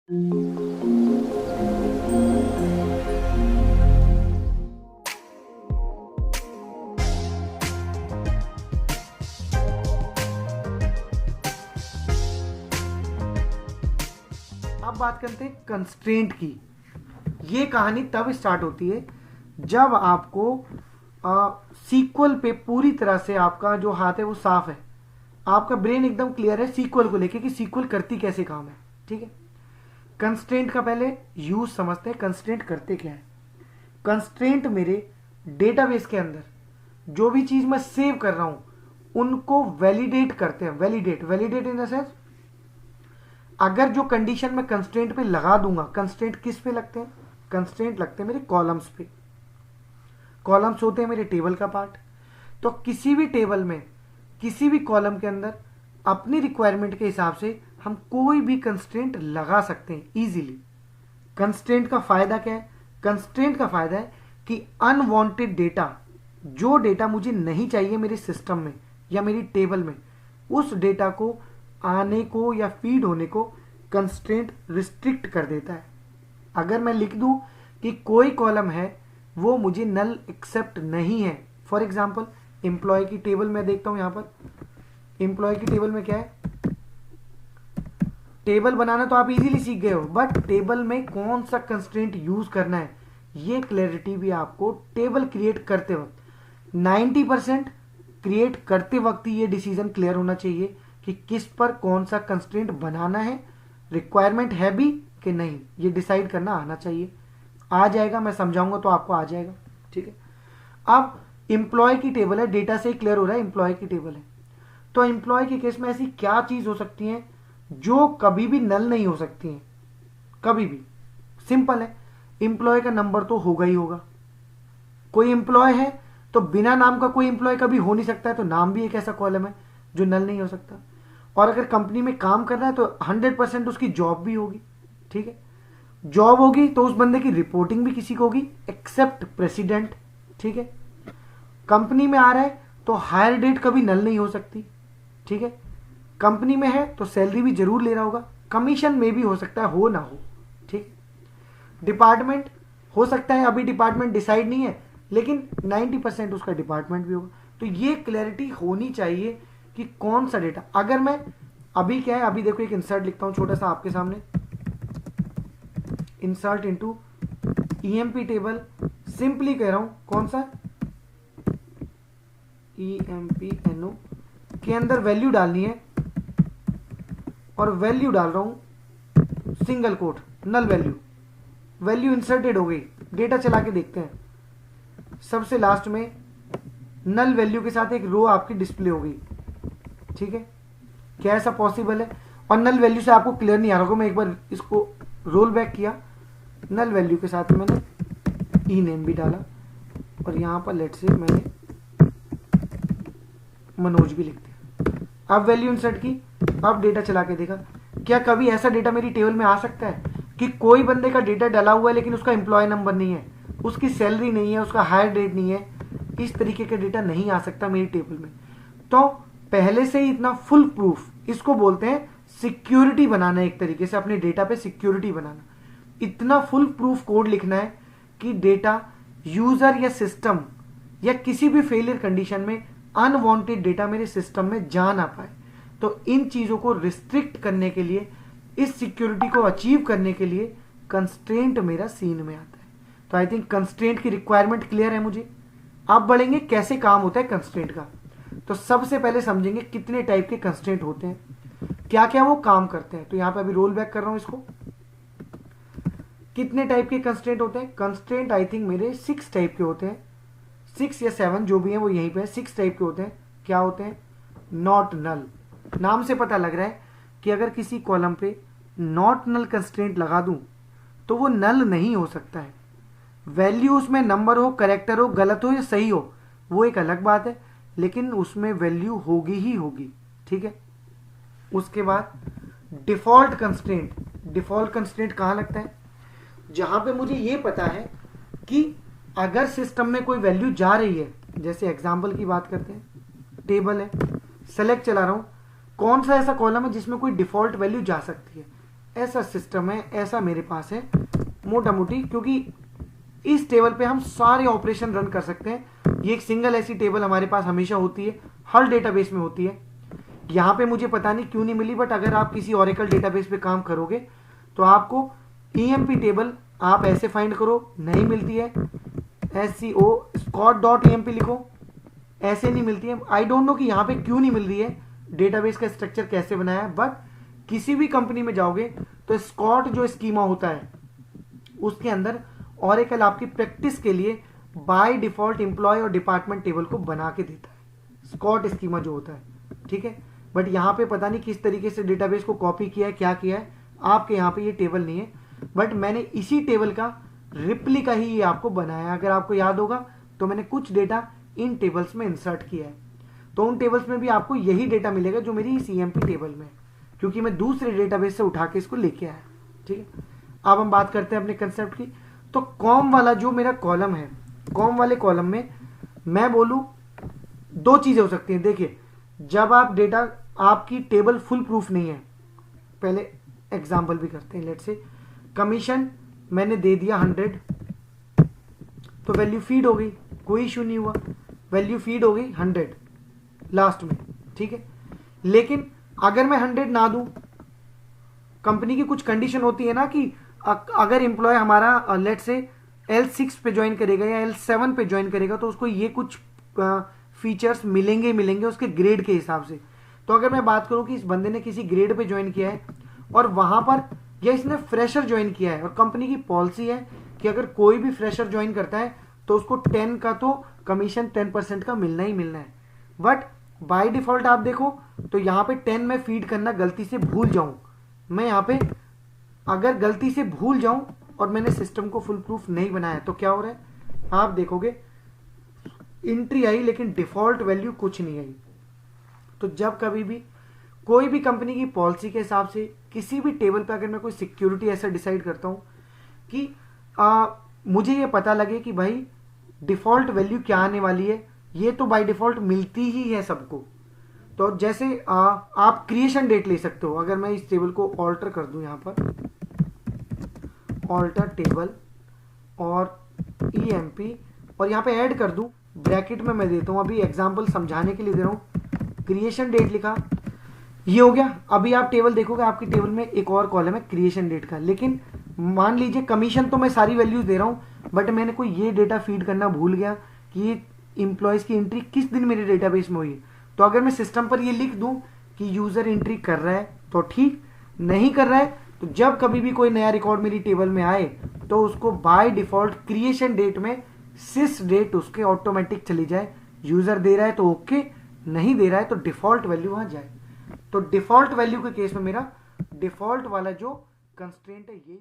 अब बात करते हैं कंस्ट्रेंट की। ये कहानी तब स्टार्ट होती है जब आपको सीक्वल पे पूरी तरह से आपका जो हाथ है वो साफ है, आपका ब्रेन एकदम क्लियर है सीक्वल को लेके कि सीक्वल करती कैसे काम है। ठीक है, कंस्ट्रेंट का पहले यूज समझते हैं। कंस्ट्रेंट करते क्या है? कंस्ट्रेंट मेरे डेटाबेस के अंदर जो भी चीज मैं सेव कर रहा हूं उनको वैलिडेट करते हैं। वैलिडेट इन द सेंस, अगर जो कंडीशन मैं कंस्ट्रेंट पे लगा दूंगा, कंस्ट्रेंट किस पे लगते हैं? कंस्ट्रेंट लगते हैं मेरे कॉलम्स पे। कॉलम्स होते हैं मेरे टेबल का पार्ट। तो किसी भी टेबल में किसी भी कॉलम के अंदर अपनी रिक्वायरमेंट के हिसाब से हम कोई भी कंस्ट्रेंट लगा सकते हैं इजीली। कंस्ट्रेंट का फायदा क्या है? कंस्ट्रेंट का फायदा है कि अनवांटेड डेटा, जो डेटा मुझे नहीं चाहिए मेरे सिस्टम में या मेरी टेबल में, उस डेटा को आने को या फीड होने को कंस्ट्रेंट रिस्ट्रिक्ट कर देता है। अगर मैं लिख दूं कि कोई कॉलम है वो मुझे नल एक्सेप्ट नहीं है, फॉर एग्जांपल एम्प्लॉय की टेबल में देखता हूं, यहां पर एम्प्लॉय की टेबल में क्या है? टेबल बनाना तो आप इजीली सीख गए हो, बट टेबल में कौन सा कंस्ट्रेंट यूज करना है ये क्लैरिटी भी आपको टेबल क्रिएट करते वक्त 90% क्रिएट करते वक्त ही ये डिसीजन क्लियर होना चाहिए कि किस पर कौन सा कंस्ट्रेंट बनाना है, रिक्वायरमेंट है भी कि नहीं, ये डिसाइड करना आना चाहिए। आ जाएगा, मैं समझाऊंगा तो आपको आ जाएगा। ठीक है, अब एम्प्लॉय की टेबल है, डेटा से क्लियर हो रहा है एम्प्लॉय की टेबल है। तो एम्प्लॉय के केस में ऐसी क्या चीज हो सकती है जो कभी भी नल नहीं हो सकती है? कभी भी। सिंपल है, एम्प्लॉय का नंबर तो होगा ही होगा। कोई एम्प्लॉय है तो बिना नाम का कोई एम्प्लॉय कभी हो नहीं सकता है, तो नाम भी एक ऐसा कॉलम है जो नल नहीं हो सकता। और अगर कंपनी में काम कर रहा है तो 100% उसकी जॉब भी होगी। ठीक है, जॉब होगी तो उस बंदे की रिपोर्टिंग भी किसी को होगी एक्सेप्ट प्रेसिडेंट। ठीक है, कंपनी में आ रहा है तो हायर डेट कभी नल नहीं हो सकती। ठीक है, कंपनी में है तो सैलरी भी जरूर ले रहा होगा, कमीशन में भी हो सकता है, हो ना हो। ठीक, डिपार्टमेंट हो सकता है, अभी डिपार्टमेंट डिसाइड नहीं है, लेकिन 90% उसका डिपार्टमेंट भी होगा। तो ये क्लैरिटी होनी चाहिए कि कौन सा डेटा। अगर मैं अभी क्या है, अभी देखो एक इंसर्ट लिखता हूं छोटा सा आपके सामने, insert into EMP table. Simply कह रहा हूं कौन सा? EMPNO के अंदर वैल्यू डालनी है और वैल्यू डाल रहा हूं single quote null value. Value inserted हो गई, डेटा चला के देखते हैं। सबसे लास्ट में नल वैल्यू के साथ एक रो आपकी डिस्प्ले हो गई। ठीक है, क्या ऐसा पॉसिबल है? और नल वैल्यू से आपको क्लियर नहीं आ रहा होगा, मैं एक बार इसको रोल बैक किया, नल वैल्यू के साथ मैंने ई नेम भी डाला और यहां पर लेट से मैंने मनोज भी लिख दिया। अब वैल्यू इंसर्ट की, अब डेटा चला के देखा, क्या कभी ऐसा डेटा मेरी टेबल में आ सकता है कि कोई बंदे का डेटा डाला हुआ है लेकिन उसका एम्प्लॉय नंबर नहीं है, उसकी सैलरी नहीं है, उसका हायर डेट नहीं है? इस तरीके का डेटा नहीं आ सकता मेरी टेबल में। तो पहले से ही इतना फुल प्रूफ, इसको बोलते हैं सिक्योरिटी बनाना, एक तरीके से अपने डेटा पे सिक्योरिटी बनाना। इतना फुल प्रूफ कोड लिखना है कि डेटा यूजर या सिस्टम या किसी भी फेलियर कंडीशन में अनवांटेड डेटा मेरे सिस्टम में जा ना पाए। तो इन चीजों को रिस्ट्रिक्ट करने के लिए, इस सिक्योरिटी को अचीव करने के लिए कंस्ट्रेंट मेरा सीन में आता है। तो आई थिंक कंस्ट्रेंट की रिक्वायरमेंट क्लियर है मुझे। अब बढ़ेंगे कैसे काम होता है कंस्ट्रेंट का। तो सबसे पहले समझेंगे कितने टाइप के कंस्ट्रेंट होते हैं, क्या क्या वो काम करते हैं। तो यहां पे अभी रोल बैक कर रहा हूं इसको। कितने टाइप के कंस्ट्रेंट होते हैं? कंस्ट्रेंट आई थिंक मेरे 6 टाइप के होते हैं, 6 या 7 जो भी हैं वो यहीं पे है। 6 टाइप के होते हैं। क्या होते हैं? Not null. नाम से पता लग रहा है कि अगर किसी कॉलम पे नॉट नल कंस्ट्रेंट लगा दूं तो वो नल नहीं हो सकता है। वैल्यू उसमें नंबर हो, कैरेक्टर हो, गलत हो या सही हो वो एक अलग बात है, लेकिन उसमें वैल्यू होगी ही होगी। ठीक है, उसके बाद डिफॉल्ट कंस्ट्रेंट। डिफॉल्ट कंस्ट्रेंट कहां लगता है? जहां पे मुझे ये पता है कि अगर सिस्टम में कोई वैल्यू जा रही है, जैसे एग्जांपल की बात करते हैं, टेबल है, सेलेक्ट चला रहा हूं, कौन सा ऐसा कॉलम है जिसमें कोई डिफॉल्ट वैल्यू जा सकती है? ऐसा सिस्टम है, ऐसा मेरे पास है मोटा मोटी, क्योंकि इस टेबल पे हम सारे ऑपरेशन रन कर सकते हैं। ये एक सिंगल ऐसी टेबल हमारे पास हमेशा होती है, हर डेटाबेस में होती है। यहाँ पे मुझे पता नहीं क्यों नहीं मिली, बट अगर आप किसी ओरेकल डेटाबेस पे काम करोगे तो आपको EMP टेबल आप ऐसे फाइंड करो, नहीं मिलती है। SCO scott.emp लिखो, ऐसे नहीं मिलती है। आई डोंट नो कि यहाँ पे क्यों नहीं मिल रही है, डेटाबेस का स्ट्रक्चर कैसे बनाया है, बट किसी भी कंपनी में जाओगे तो स्कॉट जो स्कीमा होता है उसके अंदर ओरेकल आपकी प्रैक्टिस के लिए बाय डिफॉल्ट एम्प्लॉय और डिपार्टमेंट टेबल को बना के देता है, स्कॉट स्कीमा जो होता है, ठीक है। बट यहाँ पे पता नहीं किस तरीके से डेटाबेस को कॉपी किया है, क्या किया है, आपके यहाँ पे ये टेबल नहीं है, बट मैंने इसी टेबल का रिप्लिका ही ये आपको बनाया। अगर आपको याद होगा तो मैंने कुछ डेटा इन टेबल्स में इंसर्ट किया है, तो उन टेबल्स में भी आपको यही डेटा मिलेगा जो मेरी इस EMP टेबल में, क्योंकि मैं दूसरे डेटाबेस से उठा के इसको लेके आया, ठीक है। अब हम बात करते हैं अपने कंसेप्ट की। तो कॉम वाला जो मेरा कॉलम है, कॉम वाले कॉलम में मैं बोलूं दो चीजें हो सकती हैं। देखिए, जब आप डेटा, आपकी टेबल फुल प्रूफ नहीं है, पहले एग्जाम्पल भी करते हैं। लेट्स से कमीशन मैंने दे दिया 100, तो वैल्यू फीड हो गई, कोई इशू नहीं हुआ, वैल्यू फीड हो गई 100 लास्ट में, ठीक है। लेकिन अगर मैं 100 ना दूं, कंपनी की कुछ कंडीशन होती है ना कि अगर एम्प्लॉय हमारा लेट्स से L6 पे ज्वाइन करेगा या L7 पे ज्वाइन करेगा तो उसको ये कुछ फीचर्स मिलेंगे मिलेंगे उसके ग्रेड के हिसाब से। तो अगर मैं बात करूं कि इस बंदे ने किसी ग्रेड पे ज्वाइन किया है और वहां पर, या इसने फ्रेशर ज्वाइन किया है और कंपनी की पॉलिसी है कि अगर कोई भी फ्रेशर ज्वाइन करता है तो उसको 10 का तो कमीशन 10% का मिलना ही मिलना है। बट बाय डिफॉल्ट आप देखो तो यहाँ पे 10 में फीड करना गलती से भूल जाऊं, मैं यहाँ पे अगर गलती से भूल जाऊं और मैंने सिस्टम को फुल प्रूफ नहीं बनाया तो क्या हो रहा है, आप देखोगे एंट्री आई लेकिन डिफॉल्ट वैल्यू कुछ नहीं आई। तो जब कभी भी कोई भी कंपनी की पॉलिसी के हिसाब से किसी भी टेबल पे अगर मैं कोई सिक्योरिटी ऐसा डिसाइड करता हूं कि मुझे ये पता लगे कि भाई डिफॉल्ट वैल्यू क्या आने वाली है, ये तो बाय डिफॉल्ट मिलती ही है सबको। तो जैसे आप क्रिएशन डेट ले सकते हो। अगर मैं इस टेबल को ऑल्टर कर दूं, यहां पर ऑल्टर टेबल और EMP और यहां पे ऐड कर दूं, ब्रैकेट में मैं देता हूं, अभी एग्जांपल समझाने के लिए दे रहा हूं, क्रिएशन डेट लिखा, ये हो गया। अभी आप टेबल देखोगे, आपकी टेबल में एक और कॉलम है क्रिएशन डेट का। लेकिन मान लीजिए कमीशन तो मैं सारी वैल्यूज दे रहा हूं, बट मैंने कोई ये डेटा फीड करना भूल गया कि ये इंप्लॉयज की एंट्री किस दिन मेरे डेटाबेस में हुई। तो अगर मैं सिस्टम पर ये लिख दूं कि यूजर एंट्री कर रहा है तो ठीक, नहीं कर रहा है तो जब कभी भी कोई नया रिकॉर्ड मेरी टेबल में आए तो उसको बाय डिफॉल्ट क्रिएशन डेट में सिस डेट उसके ऑटोमेटिक चली जाए। यूजर दे रहा है तो ओके, नहीं दे रहा है तो डिफॉल्ट वैल्यू वहां जाए। तो डिफॉल्ट वैल्यू के केस में मेरा डिफॉल्ट वाला जो कंस्ट्रेंट है ये